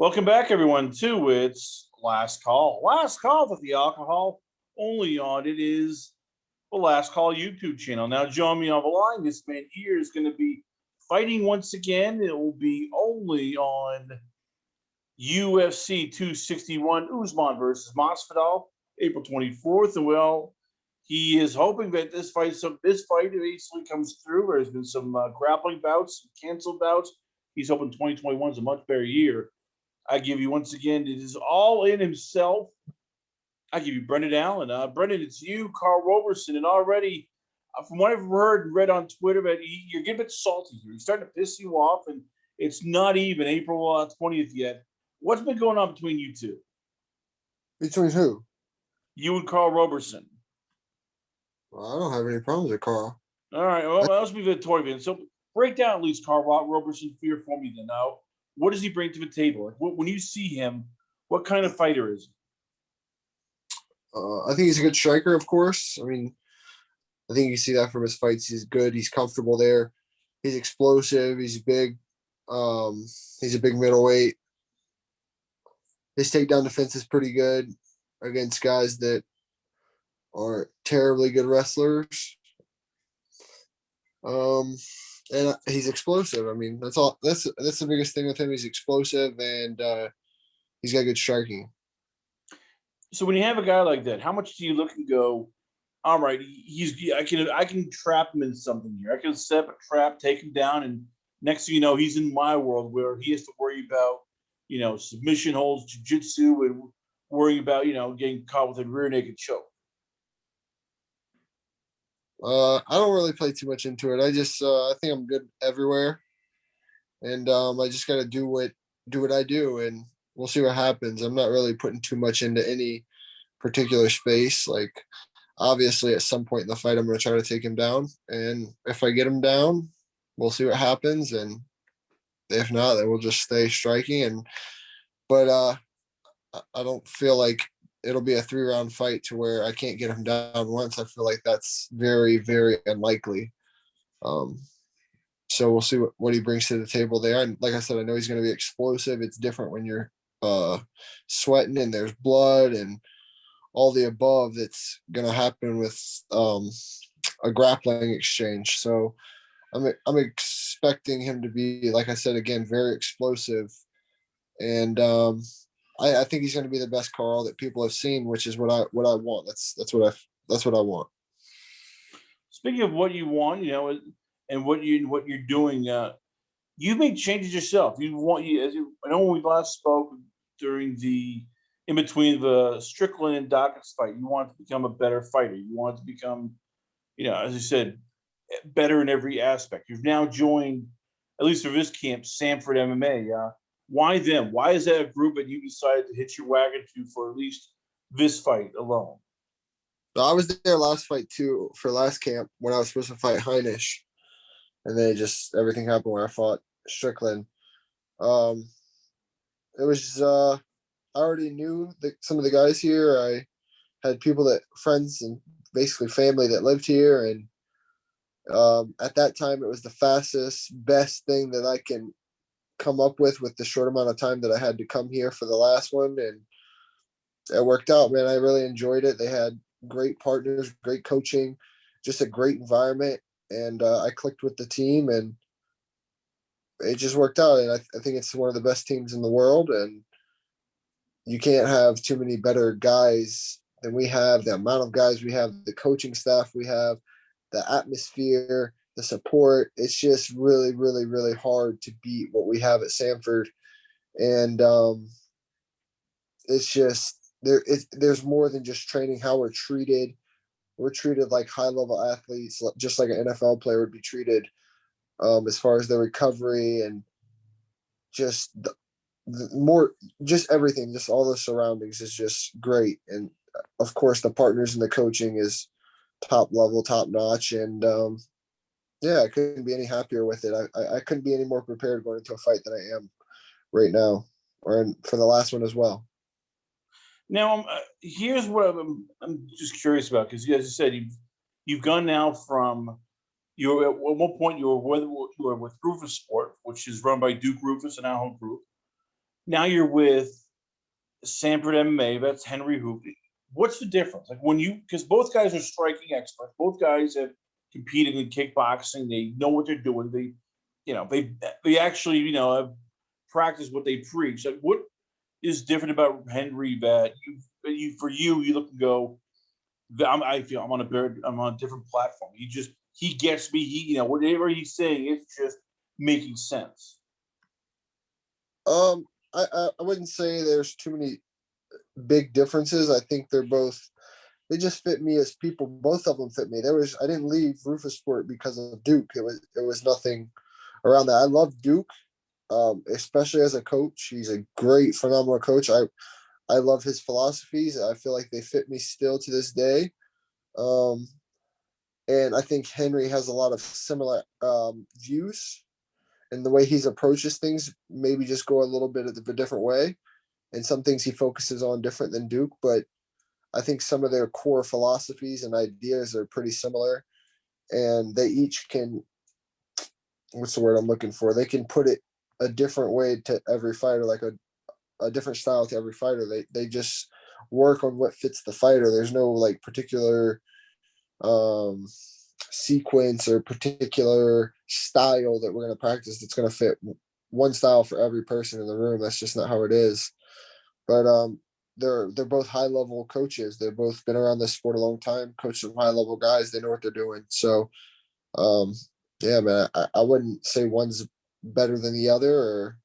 Welcome back, everyone, to It's Last Call. Last Call with the alcohol only on. It is the Last Call YouTube channel. Now, join me on the line. This man here is going to be fighting once again. It will be only on UFC 261, Usman versus Masvidal, April 24th. And, well, he is hoping that this fight basically comes through. There's been some grappling bouts, canceled bouts. He's hoping 2021 is a much better year. I give you once again, it is all in himself. I give you Brendan Allen. Brendan, it's you, Karl Robeson, and already, from what I've heard and read on Twitter, that you're getting a bit salty here. He's starting to piss you off, and it's not even April 20th yet. What's been going on between you two? Between who? You and Karl Robeson. Well, I don't have any problems with Karl. All right, well, let's be Victorian. So break down at least Karl Robeson fear for me then. Now, what does he bring to the table? Like, when you see him, what kind of fighter is he? I think he's a good striker, of course. I mean, I think you see that from his fights. He's good. He's comfortable there. He's explosive. He's big. He's a big middleweight. His takedown defense is pretty good against guys that aren't terribly good wrestlers. And he's explosive. I mean, that's all. That's the biggest thing with him. He's explosive and he's got good striking. So when you have a guy like that, how much do you look and go, all right, I can trap him in something here. I can set up a trap, take him down, and next thing you know, he's in my world where he has to worry about, submission holds, jiu-jitsu, and worrying about, getting caught with a rear naked choke. I don't really play too much into it. I think I'm good everywhere, and I just gotta do what I do, and we'll see what happens. I'm not really putting too much into any particular space. Like, obviously, at some point in the fight, I'm gonna try to take him down, and if I get him down, we'll see what happens, and if not, then we'll just stay striking. But I don't feel like it'll be a 3-round fight to where I can't get him down once. I feel like that's very, very unlikely. So we'll see what he brings to the table there. And like I said, I know he's going to be explosive. It's different when you're sweating and there's blood and all the above that's going to happen with a grappling exchange. So I'm expecting him to be, like I said, again, very explosive. And I think he's going to be the best Karl that people have seen, which is what I want. That's what I want. Speaking of what you want, and what you're doing, you make changes yourself. I know when we last spoke during in between the Strickland and Dawkins fight, you wanted to become a better fighter. You wanted to become, as I said, better in every aspect. You've now joined, at least for this camp, Samford MMA. Why them? Why is that a group that you decided to hitch your wagon to for at least this fight alone? I was there last fight too, for last camp when I was supposed to fight Heinisch, and then everything happened when I fought Strickland. It was I already knew some of the guys here. I had friends and basically family that lived here, and at that time it was the fastest, best thing that I can come up with the short amount of time that I had to come here for the last one, and it worked out, man. I really enjoyed it. They had great partners, great coaching, just a great environment, and I clicked with the team, and it just worked out. And I think it's one of the best teams in the world, and you can't have too many better guys than we have. The amount of guys we have, the coaching staff we have, the atmosphere, the support. It's just really, really, really hard to beat what we have at Sanford. And it's just there's more than just training. How we're treated like high level athletes, just like an NFL player would be treated, as far as their recovery and just just everything, just all the surroundings is just great. And of course the partners and the coaching is top level, top notch. And I couldn't be any happier with it. I couldn't be any more prepared going into a fight than I am right now, for the last one as well. Now, here's what I'm just curious about, because as you said, you've gone now from at one point you were with Roufusport, which is run by Duke Roufus and our home group. Now you're with Sanford MMA. That's Henry Hoover. What's the difference? Like when you, because both guys are striking experts. Both guys have competed in kickboxing. They know what they're doing. They actually have practiced what they preach. Like what is different about Henry that you look and go, I feel I'm on a different platform. He gets me. Whatever he's saying, it's just making sense. I wouldn't say there's too many big differences. I think they just fit me as people. Both of them fit me. I didn't leave Roufusport because of Duke. It was nothing around that. I love Duke, especially as a coach. He's a great, phenomenal coach. I love his philosophies. I feel like they fit me still to this day. Um, and I think Henry has a lot of similar views, and the way he approaches things maybe just go a little bit of a different way. And some things he focuses on different than Duke, but I think some of their core philosophies and ideas are pretty similar. And they each can, what's the word I'm looking for? They can put it a different way to every fighter, like a different style to every fighter. They just work on what fits the fighter. There's no like particular um sequence or particular style that we're going to practice that's going to fit one style for every person in the room. That's just not how it is. But they're both high level coaches. They've both been around this sport a long time, coached some high level guys. They know what they're doing. So um yeah, man, I wouldn't say one's better than the other or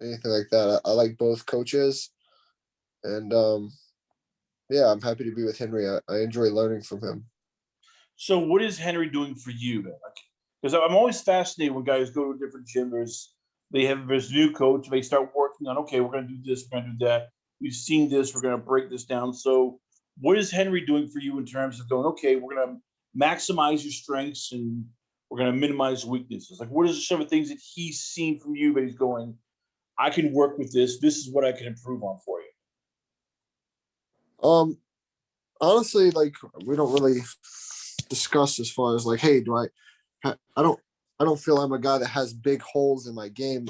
anything like that. I like both coaches, and yeah, I'm happy to be with Henry. I enjoy learning from him. So what is Henry doing for you then? Like, because I'm always fascinated when guys go to a different gym. They have this new coach. They start working on, okay, we're going to do this, we're going to do that. We've seen this. We're going to break this down. So what is Henry doing for you in terms of going, okay, we're going to maximize your strengths and we're going to minimize weaknesses? Like, what are some of the things that he's seen from you that he's going, I can work with this. This is what I can improve on for you. Um, Honestly, like we don't really discuss as far as like, hey, I don't, I don't feel I'm a guy that has big holes in my game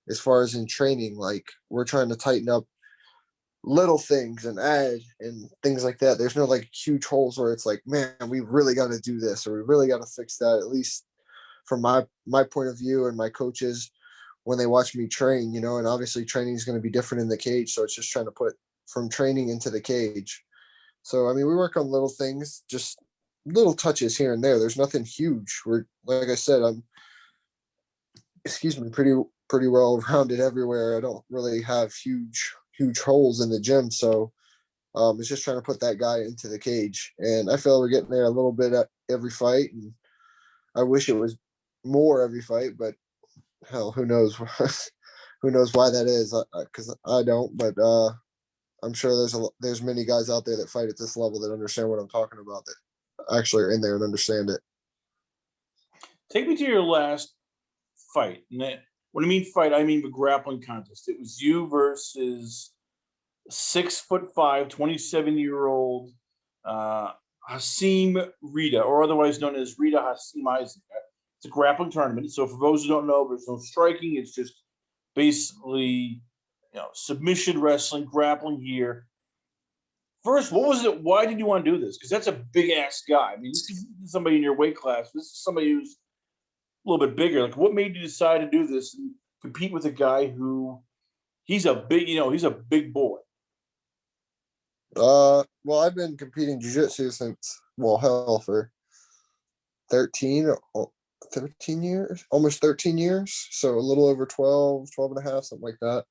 as far as in training. Like we're trying to tighten up little things and add and things like that. There's no like huge holes where it's like, man, we really got to do this or we really got to fix that. At least from my point of view and my coaches when they watch me train, and obviously training is going to be different in the cage. So it's just trying to put from training into the cage. So I mean, we work on little things, just little touches here and there. There's nothing huge. We're like I said, I'm excuse me, pretty well rounded everywhere. I don't really have huge holes in the gym. So it's just trying to put that guy into the cage. And I feel we're getting there a little bit at every fight. And I wish it was more every fight, but hell, who knows? Who knows why that is? Because I don't. But I'm sure there's many guys out there that fight at this level that understand what I'm talking about, that actually are in there and understand it. Take me to your last fight. When I mean fight, I mean the grappling contest. It was you versus 6'5", 27-year-old Hasim Rita, or otherwise known as Rita Hasim Isaac. It's a grappling tournament. So for those who don't know, there's no striking. It's just basically submission wrestling, grappling here. First, what was it? Why did you want to do this? Because that's a big ass guy. I mean, this is somebody in your weight class. This is somebody who's a little bit bigger. Like, what made you decide to do this and compete with a guy who he's a big boy. Well, I've been competing jiu-jitsu since, well, hell, for 13 or 13 years, almost 13 years. So a little over 12 and a half, something like that.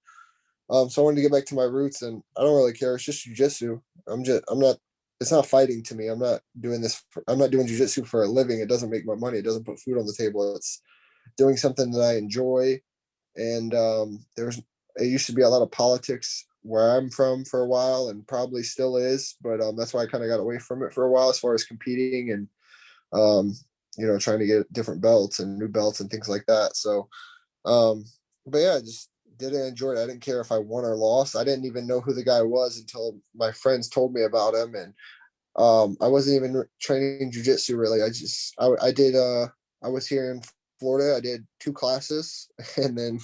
So I wanted to get back to my roots, and I don't really care. It's just jujitsu. I'm not. It's not fighting to me. I'm not doing this. I'm not doing jujitsu for a living. It doesn't make my money. It doesn't put food on the table. It's doing something that I enjoy. And it used to be a lot of politics where I'm from for a while, and probably still is. But that's why I kind of got away from it for a while, as far as competing and um, trying to get different belts and new belts and things like that. So, but yeah, just didn't enjoy it. I didn't care if I won or lost. I didn't even know who the guy was until my friends told me about him. And I wasn't even training jujitsu really. I did I was here in Florida. I did 2 classes and then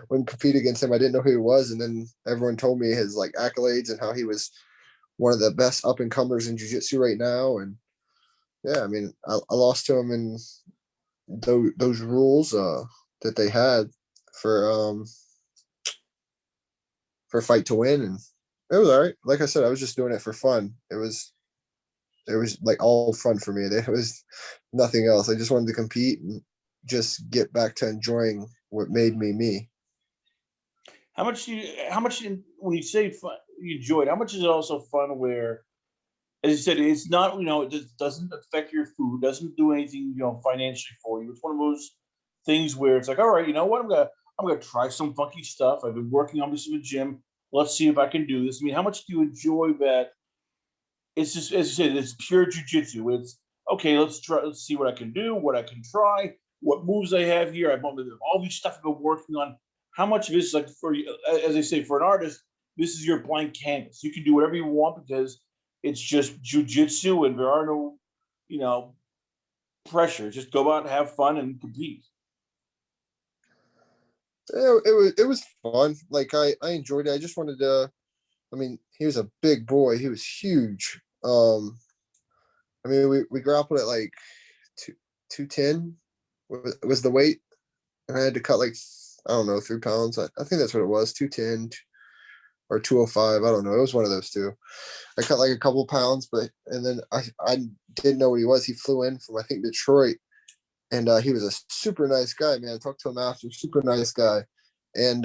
wouldn't compete against him. I didn't know who he was, and then everyone told me his like accolades and how he was one of the best up and comers in jiu-jitsu right now. And yeah, I mean, I lost to him in those rules that they had for for fight to win, and it was all right. Like I said, I was just doing it for fun. It was like all fun for me. There was nothing else. I just wanted to compete and just get back to enjoying what made me me. When you say fun, you enjoyed, how much is it also fun where, as you said, it's not, it just doesn't affect your food, doesn't do anything, financially for you. It's one of those things where it's like, all right, you know what, I'm gonna try some funky stuff. I've been working on this in the gym. Let's see if I can do this. I mean, how much do you enjoy that? It's just, as you said, it's pure jujitsu. It's okay. Let's try. Let's see what I can do. What I can try. What moves I have here. I've all these stuff I've been working on. How much of this is like for you? As they say, for an artist, this is your blank canvas. You can do whatever you want because it's just jujitsu, and there are no, you know, pressure. Just go out and have fun and compete. It was fun. Like I enjoyed it. I just wanted to. I mean, he was a big boy. He was huge. I mean, we grappled at like 210 was the weight, and I had to cut like I don't know 3 pounds. I think that's what it was, 210 or 205. I don't know. It was one of those two. I cut like a couple pounds, but and then I didn't know what he was. He flew in from I think Detroit, and he was a super nice guy, man. I talked to him after, super nice guy, and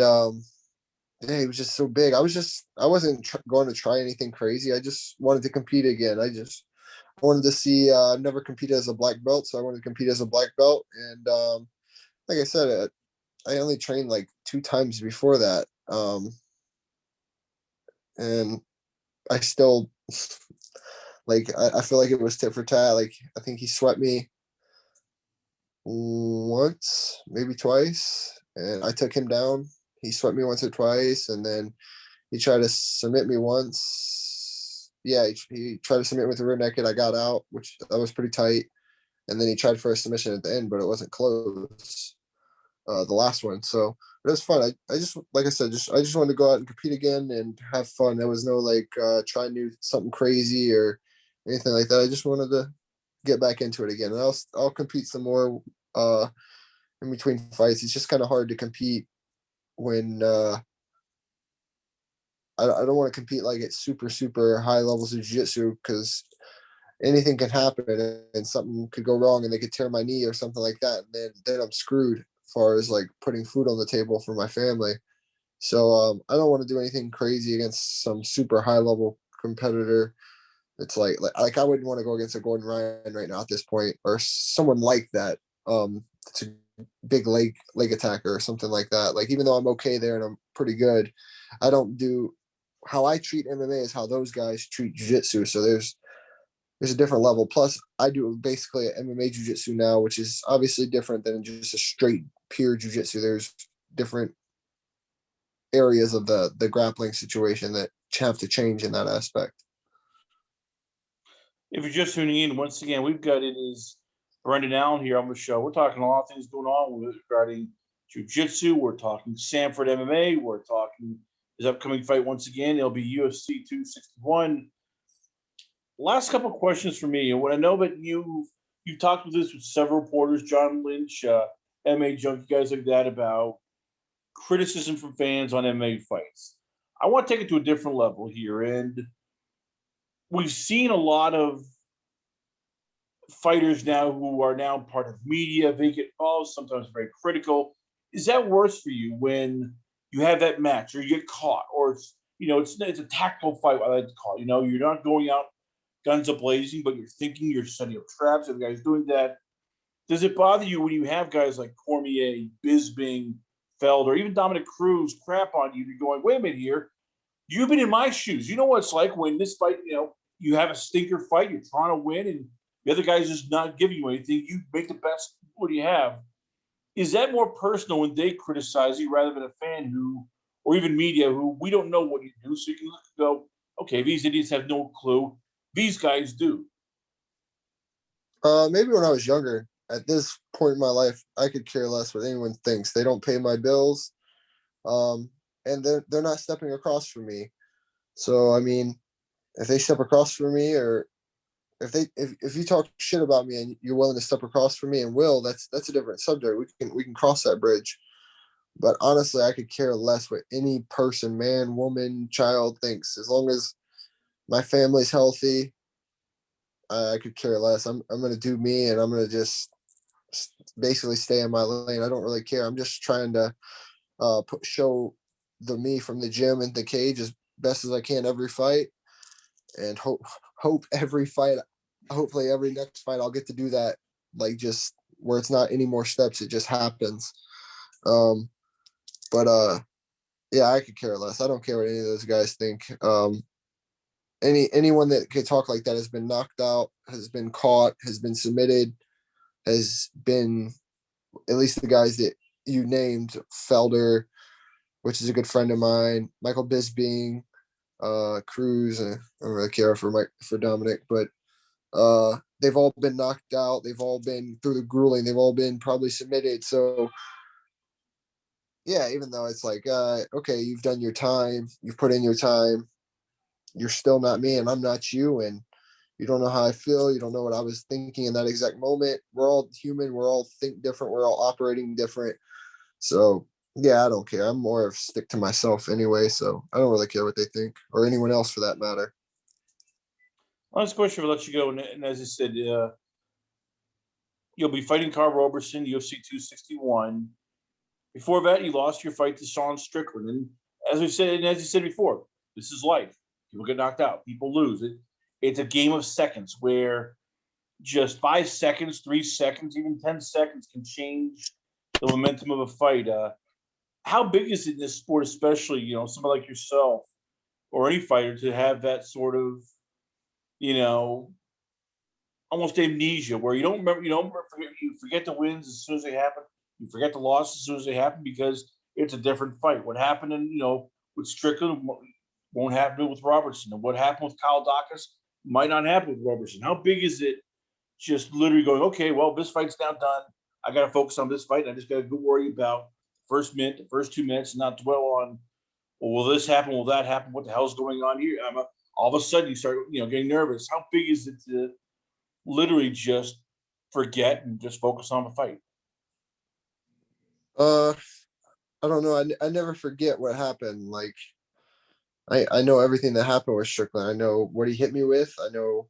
yeah, he was just so big. I wasn't going to try anything crazy. I just wanted to compete again. I wanted to see. Never competed as a black belt, so I wanted to compete as a black belt. And like I said, I only trained like 2 times before that, and I still like. I feel like it was tit for tat. Like I think he swept me once, maybe twice, and I took him down. He swept me once or twice, and then he tried to submit me once. Yeah, he tried to submit me with the rear naked. I got out, which that was pretty tight. And then he tried for a submission at the end, but it wasn't close. The last one, so it was fun. I just like I said, I just wanted to go out and compete again and have fun. There was no like try new something crazy or anything like that. I just wanted to get back into it again, and I'll compete some more in between fights. It's just kind of hard to compete when I don't want to compete like at super high levels of jiu-jitsu because anything can happen and something could go wrong and they could tear my knee or something like that, and then I'm screwed as far as like putting food on the table for my family. So I don't want to do anything crazy against some super high level competitor. It's like I wouldn't want to go against a Gordon Ryan right now at this point, or someone like that. It's a big leg attacker or something like that. Like even though I'm okay there and I'm pretty good, I don't do how I treat MMA is how those guys treat jiu-jitsu. So there's a different level. Plus, I do basically MMA jiu-jitsu now, which is obviously different than just a straight pure jiu-jitsu. There's different areas of the grappling situation that have to change in that aspect. If you're just tuning in, once again, we've got it is Brendan Allen here on the show. We're talking a lot of things going on regarding jiu-jitsu. We're talking Sanford MMA. We're talking his upcoming fight once again. It'll be UFC 261. Last couple of questions for me. And when I know that you've talked with this with several reporters, John Lynch, MMA Junkie, guys like that, about criticism from fans on MMA fights. I want to take it to a different level here. And we've seen a lot of fighters now who are now part of media. They get involved, sometimes very critical. Is that worse for you when you have that match or you get caught or it's a tactical fight, I like to call it. You're not going out guns a blazing, but you're thinking you're setting up traps and the guy's doing that. Does it bother you when you have guys like Cormier, Bisbing, Feld, or even Dominic Cruz crap on you? You're going, wait a minute here. You've been in my shoes. You know what it's like when this fight, you have a stinker fight, you're trying to win, and the other guy's just not giving you anything. You make the best what you have. Is that more personal when they criticize you rather than a fan or even media who we don't know what you do? So you can look and go, okay, these idiots have no clue. These guys do. Maybe when I was younger. At this point in my life, I could care less what anyone thinks. They don't pay my bills. And they're not stepping across from me. So I mean, if they step across from me, or if you talk shit about me and you're willing to step across from me and will, that's a different subject. We can cross that bridge. But honestly, I could care less what any person, man, woman, child thinks. As long as my family's healthy, I could care less. I'm gonna do me, and I'm gonna just basically stay in my lane. I don't really care. I'm just trying to show the me from the gym and the cage as best as I can every fight, and hope every fight, hopefully every next fight, I'll get to do that. Like, just where it's not any more steps, it just happens. Um, but yeah, I could care less. I don't care what any of those guys think. Anyone that could talk like that has been knocked out, has been caught, has been submitted, has been, at least the guys that you named, Felder, which is a good friend of mine, Michael Bisping, Cruz. I don't really care for Dominic, but they've all been knocked out. They've all been through the grueling. They've all been probably submitted. So yeah, even though it's like, okay, you've done your time, you've put in your time, you're still not me, and I'm not you, and you don't know how I feel. You don't know what I was thinking in that exact moment. We're all human. We're all think different. We're all operating different. So yeah, I don't care. I'm more of stick to myself anyway. So I don't really care what they think, or anyone else for that matter. Last question, I'll let you go. And as I said, you'll be fighting Karl Robeson, UFC 261. Before that, you lost your fight to Sean Strickland. And as we said, and as you said before, this is life. People get knocked out. People lose. It's a game of seconds where just 5 seconds, 3 seconds, even 10 seconds can change the momentum of a fight. How big is it in this sport, especially, somebody like yourself or any fighter, to have that sort of, you know, almost amnesia where you forget the wins as soon as they happen, you forget the losses as soon as they happen because it's a different fight. What happened with Strickland won't happen with Robertson, and what happened with Kyle Dacus might not happen with Robertson. How big is it just literally going, okay, well, this fight's now done. I got to focus on this fight. I just got to worry about first minute, the first 2 minutes, and not dwell on, well, will this happen? Will that happen? What the hell's going on here? All of a sudden, you start, getting nervous. How big is it to literally just forget and just focus on the fight? Uh, I don't know. I never forget what happened. Like, I know everything that happened with Strickland. I know what he hit me with. I know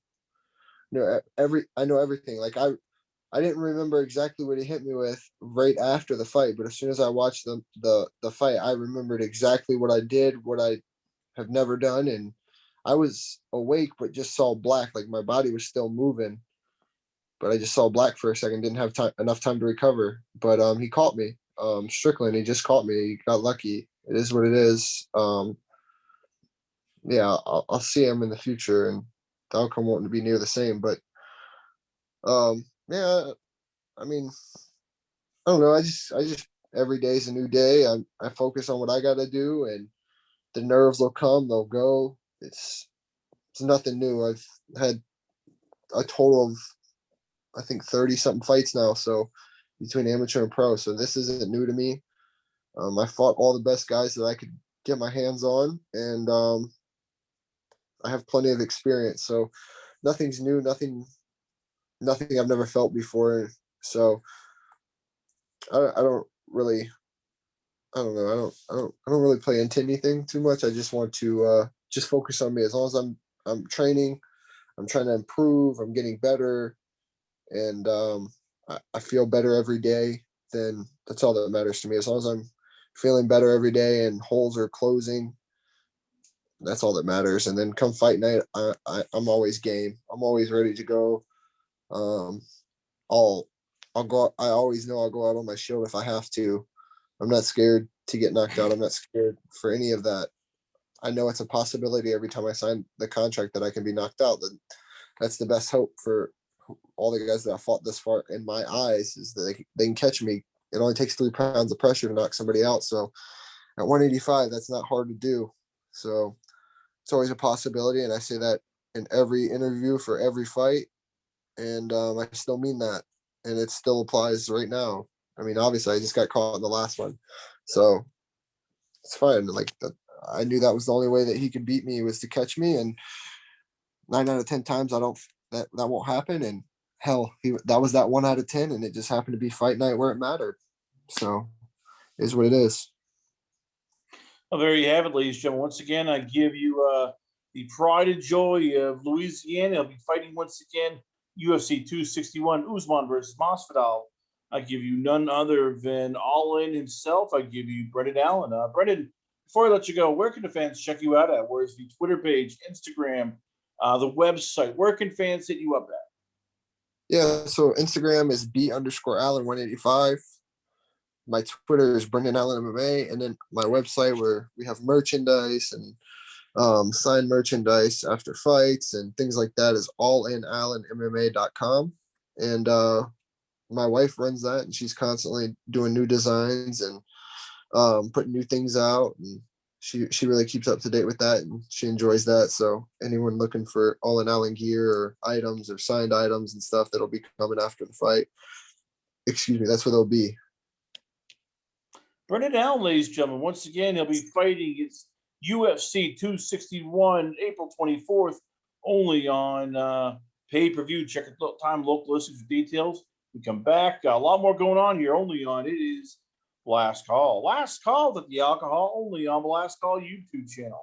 everything. Like, I didn't remember exactly what he hit me with right after the fight, but as soon as I watched the fight, I remembered exactly what I did, what I have never done, and I was awake but just saw black. Like, my body was still moving, but I just saw black for a second. Didn't have enough time to recover. But he caught me. Strickland, he just caught me. He got lucky. It is what it is. Yeah, I'll see him in the future, and the outcome won't be near the same. But yeah, I mean, I don't know. I just every day is a new day. I focus on what I got to do, and the nerves will come, they'll go. It's nothing new. I've had a total of, I think, 30 something fights now. So between amateur and pro, so this isn't new to me. I fought all the best guys that I could get my hands on, and I have plenty of experience. So nothing's new. Nothing I've never felt before. So I don't really. I don't know. I don't really play into anything too much. I just want to just focus on me. As long as I'm training, I'm trying to improve. I'm getting better, and I feel better every day. Then that's all that matters to me. As long as I'm feeling better every day and holes are closing, that's all that matters. And then come fight night, I'm always game. I'm always ready to go. Um, I'll I'll go. I always know I'll go out on my shield if I have to. I'm not scared to get knocked out. I'm not scared for any of that. I know it's a possibility every time I sign the contract that I can be knocked out. That's the best hope for all the guys that I fought this far in my eyes, is that they can catch me. It only takes 3 pounds of pressure to knock somebody out. So at 185, that's not hard to do. So it's always a possibility. And I say that in every interview for every fight. And I still mean that. And it still applies right now. I mean, obviously, I just got caught in the last one. So it's fine. Like I knew that was the only way that he could beat me was to catch me, and 9 out of 10 times that won't happen. And hell, that was that 1 out of 10, and it just happened to be fight night where it mattered. So, it is what it is. Well, there you have it, ladies and gentlemen. Once again, I give you the pride and joy of Louisiana. He'll be fighting once again UFC 261 Usman versus Masvidal. I give you none other than All In himself. I give you Brendan Allen. Brendan, before I let you go, where can the fans check you out at? Where's the Twitter page, Instagram, the website? Where can fans hit you up at? Yeah, so Instagram is B_Allen185. My Twitter is Brendan Allen MMA, and then my website where we have merchandise and signed merchandise after fights and things like that is allinallenmma.com. And my wife runs that, and she's constantly doing new designs and putting new things out, and she really keeps up to date with that, and she enjoys that. So anyone looking for All in Allen gear or items or signed items and stuff that'll be coming after the fight, excuse me, that's where they'll be. Brendan Allen, ladies and gentlemen, once again, he'll be fighting against UFC 261 April 24th, only on pay-per-view. Check the time, local listings for details. We come back. A lot more going on here, only on It Is Last Call. Last Call at the Alcohol, only on the Last Call YouTube channel.